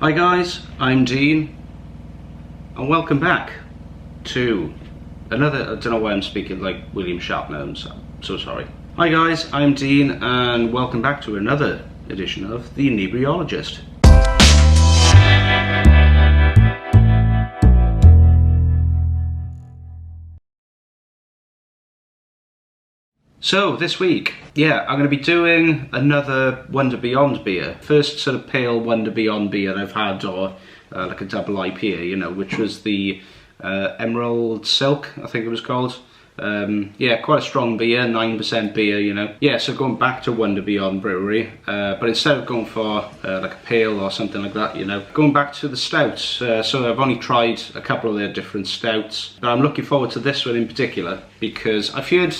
Hi guys, I'm Dean, and welcome back to another, I don't know why I'm speaking like William Shatner, I'm so sorry. Hi guys, I'm Dean, and welcome back to another edition of The Inebriologist. So this week, I'm going to be doing another Wander Beyond beer. First sort of pale Wander Beyond beer I've had, or like a double IPA, you know, which was the Emerald Silk, I think it was called. Quite a strong beer, 9% beer, you know. Yeah, so going back to Wander Beyond Brewery, but instead of going for like a pale or something like that, you know, going back to the stouts. So I've only tried a couple of their different stouts, but I'm looking forward to this one in particular because I've heard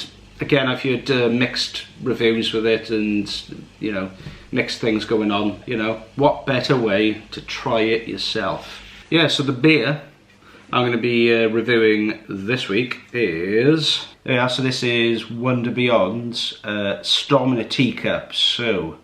mixed reviews with it, and you know, mixed things going on. You know, what better way to try it yourself? Yeah, so the beer I'm going to be reviewing this week is so this is Wander Beyond's Storm in a Teacup. So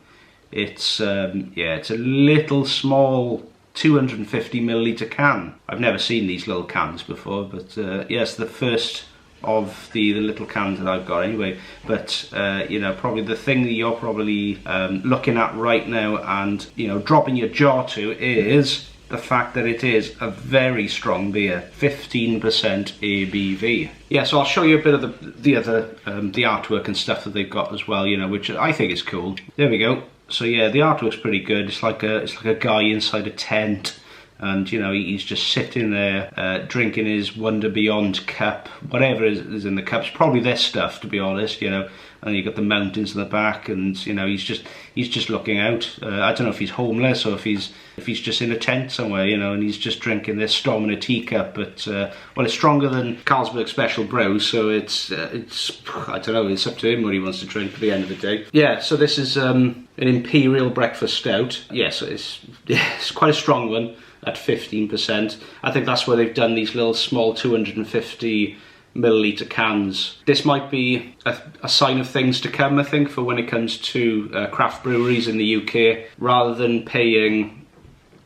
it's it's a little small 250ml can. I've never seen these little cans before, but it's the first of the little cans that I've got anyway. But you know, probably the thing that you're probably looking at right now and, you know, dropping your jaw to is the fact that it is a very strong beer, 15% ABV. Yeah, so I'll show you a bit of the artwork and stuff that they've got as well, you know, which I think is cool. There we go. So yeah, the artwork's pretty good. It's like a guy inside a tent, and you know, he's just sitting there drinking his Wander Beyond cup, whatever is in the cup. It's probably this stuff, to be honest, you know. And you got the mountains in the back, and you know, he's just looking out. I don't know if he's homeless or if he's just in a tent somewhere, you know, and he's just drinking this Storm in a Teacup. But well, it's stronger than Carlsberg Special Brew, so it's I don't know. It's up to him what he wants to drink at the end of the day. Yeah, so this is an Imperial breakfast stout. Yes, it's quite a strong one at 15%. I think that's where they've done these little small 250ml cans. This might be a sign of things to come, I think, for when it comes to craft breweries in the UK. Rather than paying,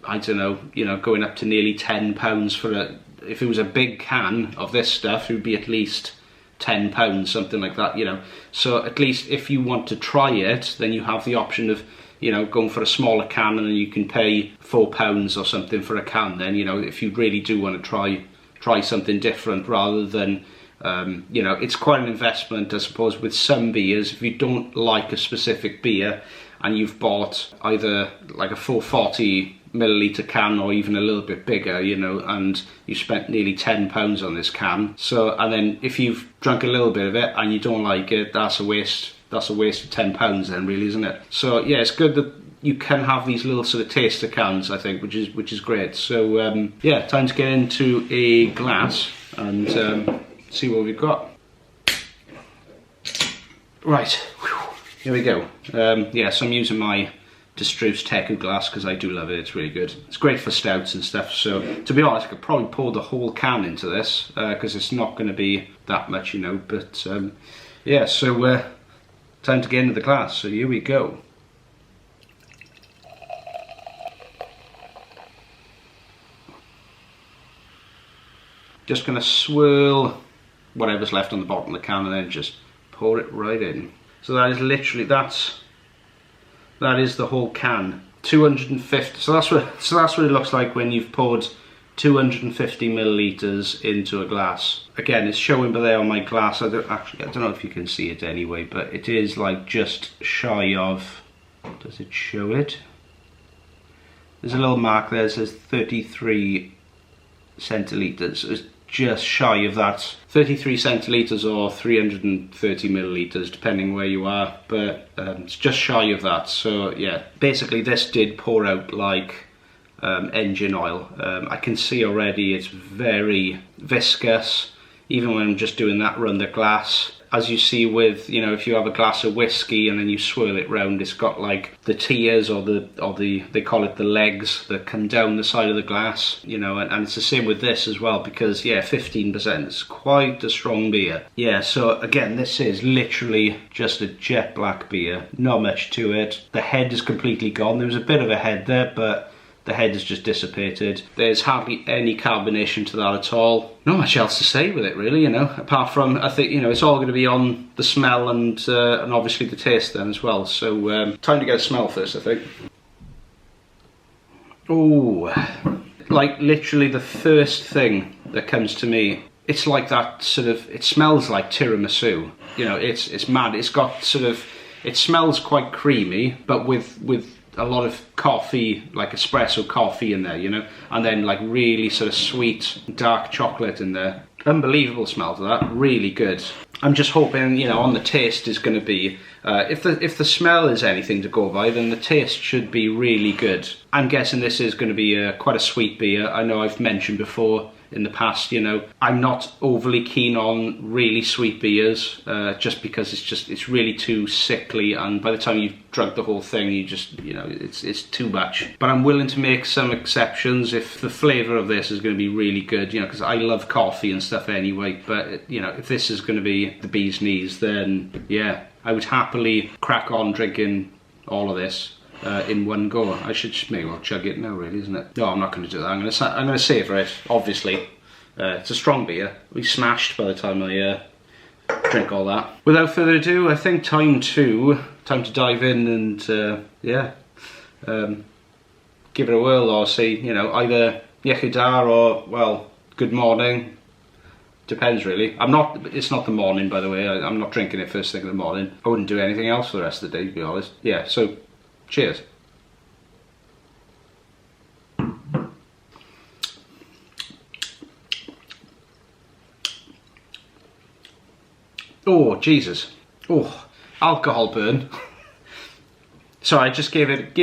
I don't know, you know, going up to nearly £10 for if it was a big can of this stuff, it would be at least £10, something like that, you know. So at least if you want to try it, then you have the option of, you know, going for a smaller can, and then you can pay £4 or something for a can. Then, you know, if you really do want to try something different, rather than you know, it's quite an investment, I suppose, with some beers. If you don't like a specific beer and you've bought either like a 440ml can or even a little bit bigger, you know, and you spent nearly £10 on this can. So, and then if you've drunk a little bit of it and you don't like it, that's a waste. That's a waste of £10 then, really, isn't it? So yeah, it's good that you can have these little sort of taster cans, I think, which is great. So yeah, time to get into a glass and see what we've got. Right, here we go. So I'm using my Distruce Teacup glass because I do love it. It's really good. It's great for stouts and stuff. So to be honest, I could probably pour the whole can into this because it's not going to be that much, you know. But so time to get into the glass. So here we go. Just going to swirl whatever's left on the bottom of the can and then just pour it right in. So that is literally, that is the whole can. 250. So that's what it looks like when you've poured 250ml into a glass. Again, it's showing there on my glass. I don't know if you can see it anyway, but it is like just shy of, does it show it? There's a little mark there that says 33 centilitres. It's just shy of that. 33 centilitres or 330ml, depending where you are, but it's just shy of that. So yeah, basically this did pour out like engine oil. I can see already it's very viscous, even when I'm just doing that around the glass. As you see with, you know, if you have a glass of whiskey and then you swirl it round, it's got like the tiers or they call it the legs that come down the side of the glass, you know, and it's the same with this as well, because yeah, 15%, it's quite a strong beer. Yeah, so again, this is literally just a jet black beer, not much to it. The head is completely gone. There was a bit of a head there, but The head has just dissipated. There's hardly any carbonation to that at all. Not much else to say with it really, you know, apart from, I think, you know, it's all going to be on the smell and obviously the taste then as well. So time to get a smell first, I think. Oh, like literally the first thing that comes to me, it's like that sort of, it smells like tiramisu. You know, it's mad. It's got sort of, it smells quite creamy, but with a lot of coffee, like espresso coffee in there, you know, and then like really sort of sweet dark chocolate in there. Unbelievable smell to that, really good. I'm just hoping, you know, on the taste is going to be, if the smell is anything to go by, then the taste should be really good. I'm guessing this is going to be quite a sweet beer. I know I've mentioned before in the past, you know, I'm not overly keen on really sweet beers, just because it's really too sickly, and by the time you've drunk the whole thing, you just, you know, it's too much. But I'm willing to make some exceptions if the flavour of this is going to be really good, you know, because I love coffee and stuff anyway. But, you know, if this is going to be the bee's knees, then yeah, I would happily crack on drinking all of this in one go. I should just maybe well chug it now, really, isn't it? No, I'm not going to do that. I'm going to savour it. Obviously, it's a strong beer. We smashed by the time I drink all that. Without further ado, I think time to dive in and yeah, give it a whirl, or see, you know, either Iechyd or, well, good morning. Depends really. It's not the morning, by the way. I'm not drinking it first thing in the morning. I wouldn't do anything else for the rest of the day, to be honest. Yeah, so cheers. Oh, Jesus. Oh, alcohol burn. Sorry, I just gave it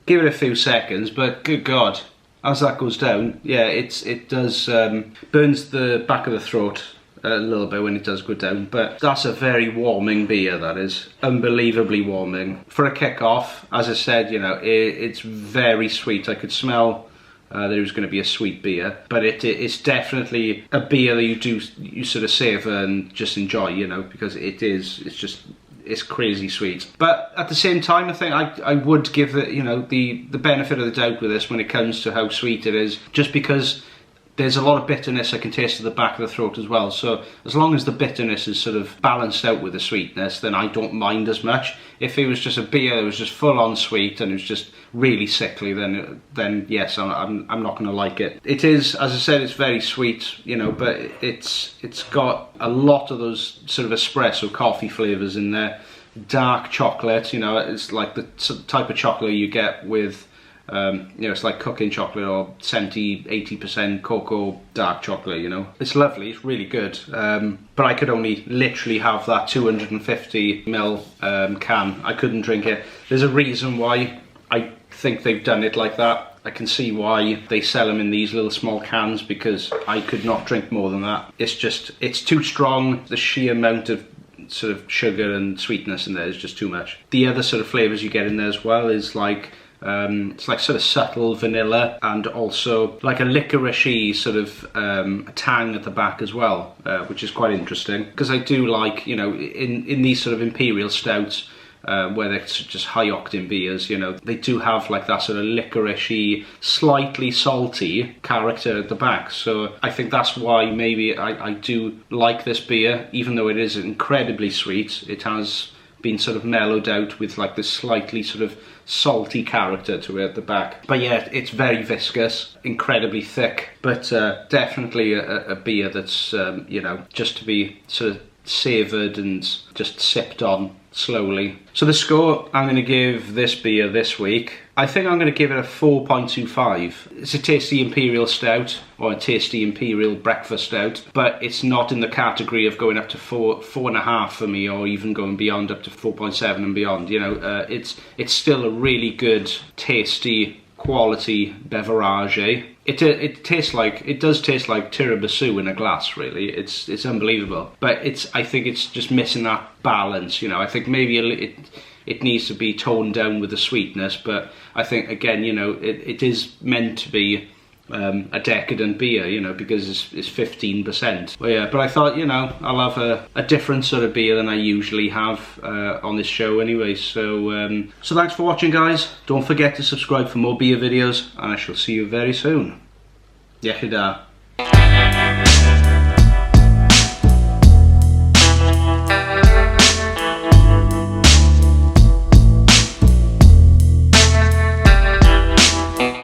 a few seconds, but good God, as that goes down, yeah, it does burns the back of the throat a little bit when it does go down. But that's a very warming beer. That is unbelievably warming for a kick-off. As I said, you know, it's very sweet. I could smell that it was going to be a sweet beer, but it's definitely a beer that you sort of savour and just enjoy, you know, because it's crazy sweet. But at the same time, I think I would give it, you know, the benefit of the doubt with this when it comes to how sweet it is, just because there's a lot of bitterness I can taste at the back of the throat as well. So as long as the bitterness is sort of balanced out with the sweetness, then I don't mind as much. If it was just a beer that was just full on sweet and it was just really sickly, then yes, I'm not going to like it. It is, as I said, it's very sweet, you know, but it's got a lot of those sort of espresso coffee flavours in there. Dark chocolate, you know, it's like the type of chocolate you get with, you know, it's like cooking chocolate or 70–80% cocoa dark chocolate, you know. It's lovely, it's really good, but I could only literally have that 250ml can. I couldn't drink it. There's a reason why I think they've done it like that. I can see why they sell them in these little small cans, because I could not drink more than that. It's too strong. The sheer amount of sort of sugar and sweetness in there is just too much. The other sort of flavours you get in there as well is like, it's like sort of subtle vanilla, and also like a licorice sort of tang at the back as well, which is quite interesting, because I do like, you know, in these sort of imperial stouts, where they're just high octane beers, you know, they do have like that sort of licorice, slightly salty character at the back. So I think that's why maybe I do like this beer, even though it is incredibly sweet. It has been sort of mellowed out with like this slightly sort of salty character to it at the back. But yeah, it's very viscous, incredibly thick, but definitely a beer that's, you know, just to be sort of savoured and just sipped on slowly. So the score I'm going to give this beer this week, I think I'm going to give it a 4.25. It's a tasty Imperial Stout, or a tasty Imperial Breakfast Stout, but it's not in the category of going up to 4.5 for me, or even going beyond up to 4.7 and beyond. You know, it's still a really good, tasty, quality beverage. It does taste like tiramisu in a glass, really. It's unbelievable, but I think it's just missing that balance, you know. I think maybe it needs to be toned down with the sweetness, but I think, again, you know, it is meant to be a decadent beer, you know, because it's 15%. But yeah, but I thought, you know, I'll have a different sort of beer than I usually have on this show anyway. So so thanks for watching, guys. Don't forget to subscribe for more beer videos, and I shall see you very soon. Iechyd.